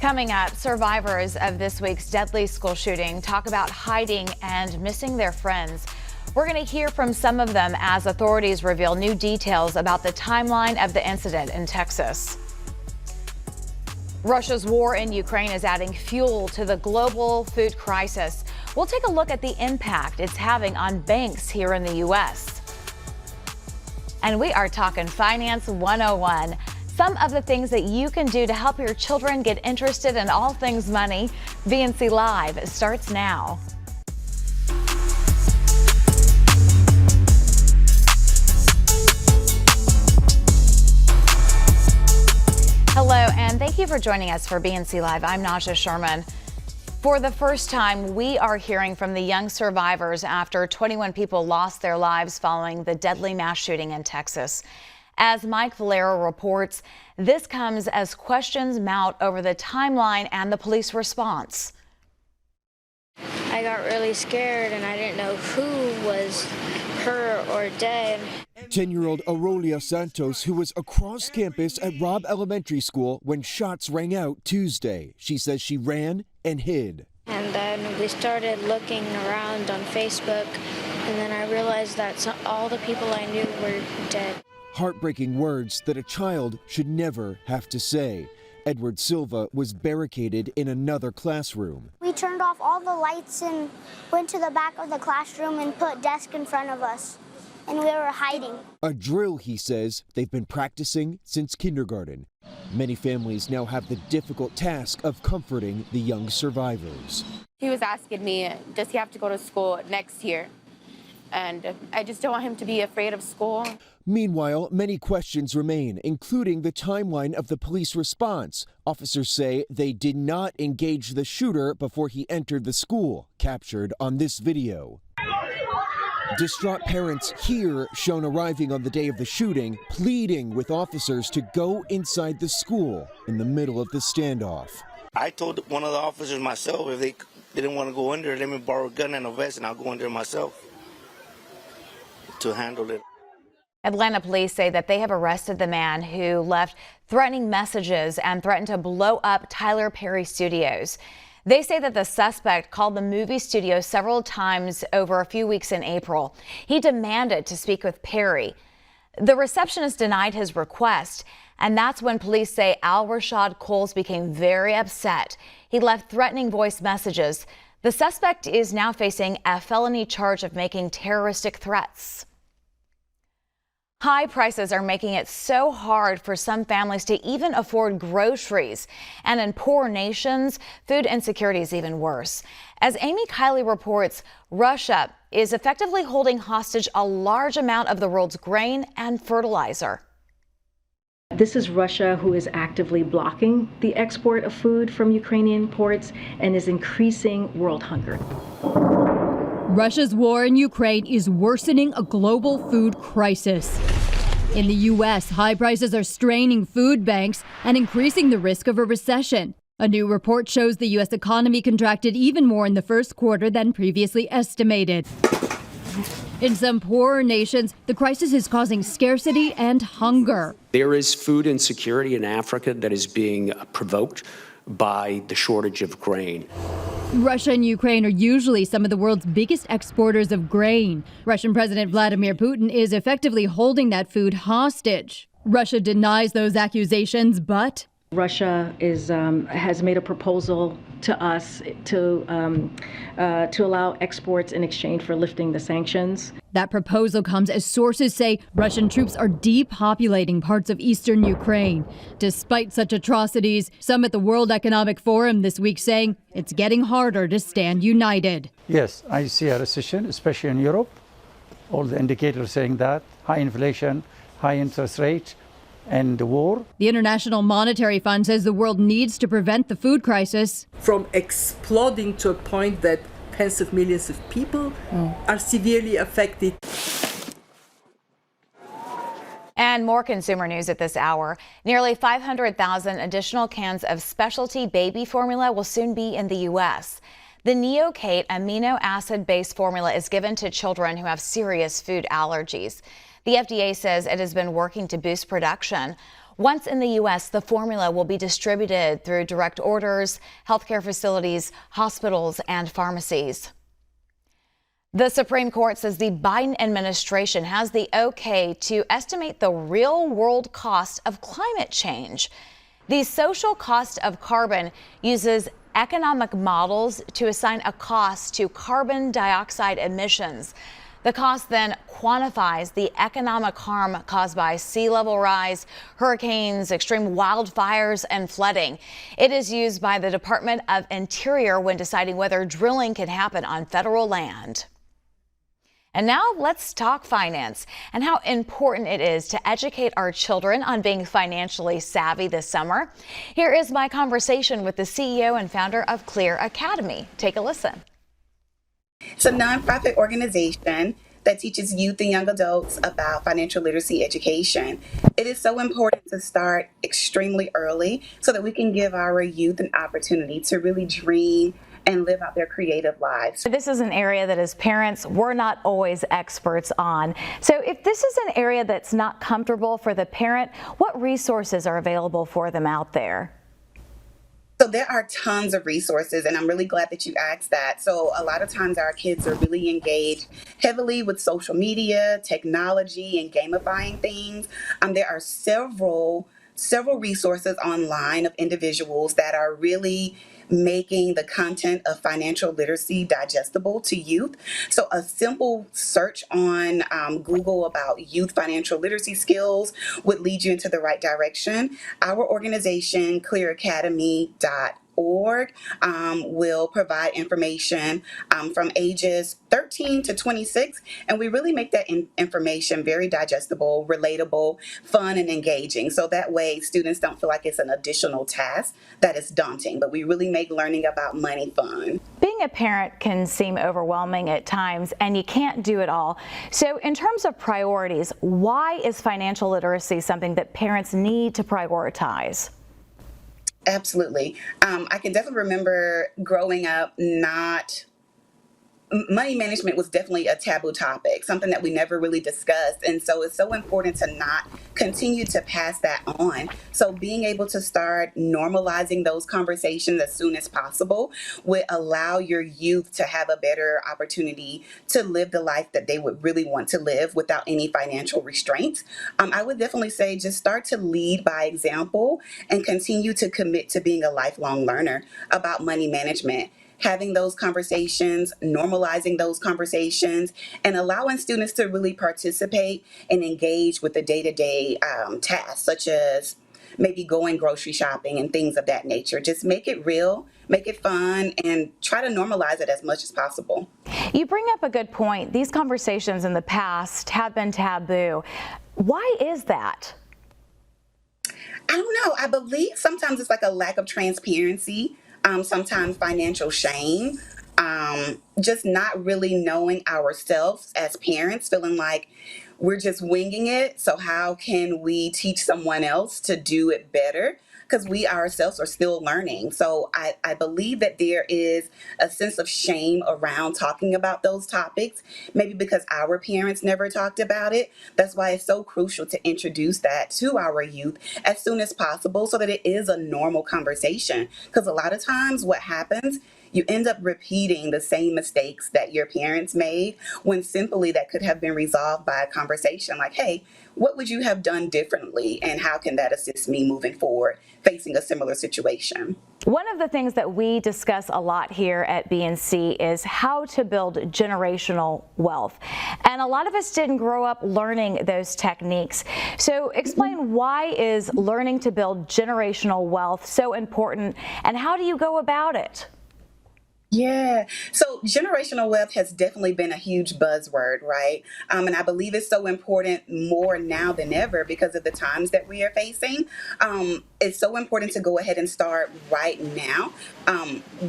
Coming up, survivors of this week's deadly school shooting talk about hiding and missing their friends. We're going to hear from some of them as authorities reveal new details about the timeline of the incident in Texas. Russia's war in Ukraine is adding fuel to the global food crisis. We'll take a look at the impact it's having on banks here in the U.S. And we are talking Finance 101. Some of the things that you can do to help your children get interested in all things money. BNC Live starts now. Hello, and thank you for joining us for BNC Live. I'm Naja Sherman. For the first time, we are hearing from the young survivors after 21 people lost their lives following the deadly mass shooting in Texas. As Mike Valero reports, this comes as questions mount over the timeline and the police response. I got really scared and I didn't know who was hurt or dead. 10-year-old Aurelia Santos, who was across campus at Robb Elementary School when shots rang out Tuesday. She says she ran and hid. And then we started looking around on Facebook, and then I realized that all the people I knew were dead. Heartbreaking words that a child should never have to say. Edward Silva was barricaded in another classroom. We turned off all the lights and went to the back of the classroom and put desk in front of us, and we were hiding. A drill, he says, they've been practicing since kindergarten. Many families now have the difficult task of comforting the young survivors. He was asking me, does he have to go to school next year? And I just don't want him to be afraid of school. Meanwhile, many questions remain, including the timeline of the police response. Officers say they did not engage the shooter before he entered the school, captured on this video. Distraught parents here shown arriving on the day of the shooting, pleading with officers to go inside the school in the middle of the standoff. I told one of the officers myself, if they didn't want to go in there, let me borrow a gun and a vest and I'll go in there myself to handle it. Atlanta police say that they have arrested the man who left threatening messages and threatened to blow up Tyler Perry Studios. They say that the suspect called the movie studio several times over a few weeks in April. He demanded to speak with Perry. The receptionist denied his request, and that's when police say Al Rashad Coles became very upset. He left threatening voice messages. The suspect is now facing a felony charge of making terroristic threats. High prices are making it so hard for some families to even afford groceries. And in poor nations, food insecurity is even worse. As Amy Kiley reports, Russia is effectively holding hostage a large amount of the world's grain and fertilizer. This is Russia, who is actively blocking the export of food from Ukrainian ports and is increasing world hunger. Russia's war in Ukraine is worsening a global food crisis. In the U.S., high prices are straining food banks and increasing the risk of a recession. A new report shows the U.S. economy contracted even more in the first quarter than previously estimated. In some poorer nations, the crisis is causing scarcity and hunger. There is food insecurity in Africa that is being provoked by the shortage of grain. Russia and Ukraine are usually some of the world's biggest exporters of grain. Russian President Vladimir Putin is effectively holding that food hostage. Russia denies those accusations, but Russia has made a proposal to us to allow exports in exchange for lifting the sanctions. That proposal comes as sources say Russian troops are depopulating parts of eastern Ukraine. Despite such atrocities, some at the World Economic Forum this week saying it's getting harder to stand united. Yes, I see a recession, especially in Europe. All the indicators saying that. High inflation, high interest rate, and the war. The International Monetary Fund says the world needs to prevent the food crisis from exploding to a point that tens of millions of people are severely affected. And more consumer news at this hour. Nearly 500,000 additional cans of specialty baby formula will soon be in the U.S. The Neocate amino acid-based formula is given to children who have serious food allergies. The FDA says it has been working to boost production. Once in the U.S., the formula will be distributed through direct orders, healthcare facilities, hospitals, and pharmacies. The Supreme Court says the Biden administration has the okay to estimate the real-world cost of climate change. The social cost of carbon uses economic models to assign a cost to carbon dioxide emissions. The cost then quantifies the economic harm caused by sea level rise, hurricanes, extreme wildfires, and flooding. It is used by the Department of Interior when deciding whether drilling can happen on federal land. And now let's talk finance and how important it is to educate our children on being financially savvy this summer. Here is my conversation with the CEO and founder of Clear Academy. Take a listen. It's a nonprofit organization that teaches youth and young adults about financial literacy education. It is so important to start extremely early so that we can give our youth an opportunity to really dream and live out their creative lives. This is an area that as parents, we're not always experts on. So if this is an area that's not comfortable for the parent, what resources are available for them out there? So there are tons of resources, and I'm really glad that you asked that. So a lot of times our kids are really engaged heavily with social media, technology, and gamifying things. There are several resources online of individuals that are really making the content of financial literacy digestible to youth. So a simple search on Google about youth financial literacy skills would lead you into the right direction. Our organization, clearacademy.org, will provide information from ages 13 to 26, and we really make that information very digestible, relatable, fun, and engaging. So that way students don't feel like it's an additional task that is daunting, but we really make learning about money fun. Being a parent can seem overwhelming at times, and you can't do it all. So in terms of priorities, why is financial literacy something that parents need to prioritize? Absolutely. I can definitely remember growing up, money management was definitely a taboo topic, something that we never really discussed. And so it's so important to not continue to pass that on. So being able to start normalizing those conversations as soon as possible would allow your youth to have a better opportunity to live the life that they would really want to live without any financial restraints. I would definitely say just start to lead by example and continue to commit to being a lifelong learner about money management. Having those conversations, normalizing those conversations, and allowing students to really participate and engage with the day-to-day tasks, such as maybe going grocery shopping and things of that nature. Just make it real, make it fun, and try to normalize it as much as possible. You bring up a good point. These conversations in the past have been taboo. Why is that? I don't know. I believe sometimes it's like a lack of transparency. Sometimes financial shame, just not really knowing ourselves as parents, feeling like we're just winging it. So how can we teach someone else to do it better? Because we ourselves are still learning. So I believe that there is a sense of shame around talking about those topics, maybe because our parents never talked about it. That's why it's so crucial to introduce that to our youth as soon as possible so that it is a normal conversation. Because a lot of times what happens, you end up repeating the same mistakes that your parents made when simply that could have been resolved by a conversation like, hey, what would you have done differently and how can that assist me moving forward facing a similar situation? One of the things that we discuss a lot here at BNC is how to build generational wealth. And a lot of us didn't grow up learning those techniques. So explain, why is learning to build generational wealth so important, and how do you go about it? Yeah, so generational wealth has definitely been a huge buzzword, right? And I believe it's so important more now than ever because of the times that we are facing. It's so important to go ahead and start right now.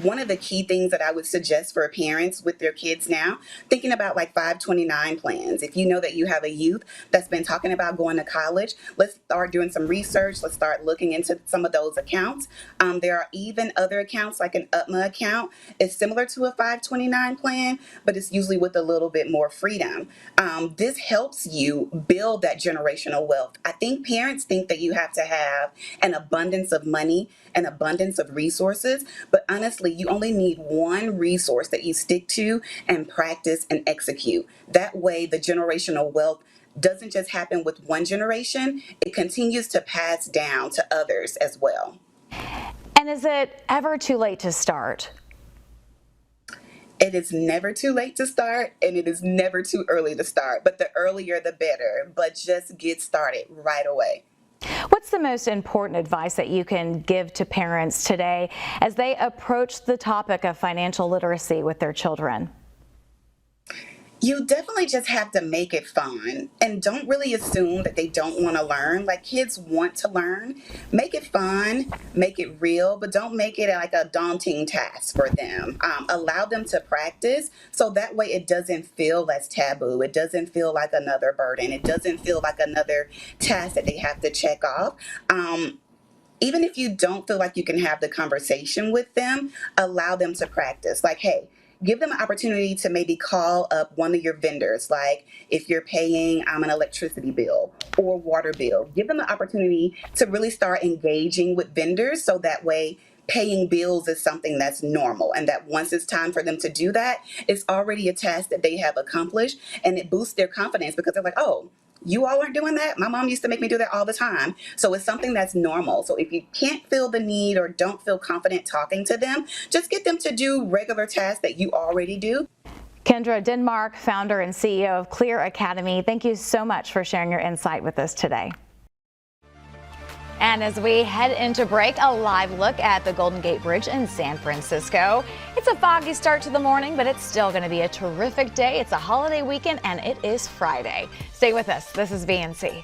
One of the key things that I would suggest for parents with their kids now, thinking about like 529 plans. If you know that you have a youth that's been talking about going to college, let's start doing some research. Let's start looking into some of those accounts. There are even other accounts like an UPMA account. It's It's similar to a 529 plan, but it's usually with a little bit more freedom. This helps you build that generational wealth. I think parents think that you have to have an abundance of money, an abundance of resources, but honestly, you only need one resource that you stick to and practice and execute. That way, the generational wealth doesn't just happen with one generation, it continues to pass down to others as well. And is it ever too late to start? It is never too late to start, and it is never too early to start, but the earlier the better. But just get started right away. What's the most important advice that you can give to parents today as they approach the topic of financial literacy with their children? You definitely just have to make it fun, and don't really assume that they don't want to learn. Like, kids want to learn. Make it fun, make it real, but don't make it like a daunting task for them. Allow them to practice so that way it doesn't feel as taboo. It doesn't feel like another burden. It doesn't feel like another task that they have to check off. Even if you don't feel like you can have the conversation with them, allow them to practice. Like, hey, give them an opportunity to maybe call up one of your vendors. Like if you're paying an electricity bill or water bill, give them an opportunity to really start engaging with vendors so that way paying bills is something that's normal, and that once it's time for them to do that, it's already a task that they have accomplished, and it boosts their confidence because they're like, oh, you all aren't doing that? My mom used to make me do that all the time. So it's something that's normal. So if you can't feel the need or don't feel confident talking to them, just get them to do regular tasks that you already do. Kendra Denmark, founder and CEO of Clear Academy, thank you so much for sharing your insight with us today. And as we head into break, a live look at the Golden Gate Bridge in San Francisco. It's a foggy start to the morning, but it's still going to be a terrific day. It's a holiday weekend and it is Friday. Stay with us. This is BNC.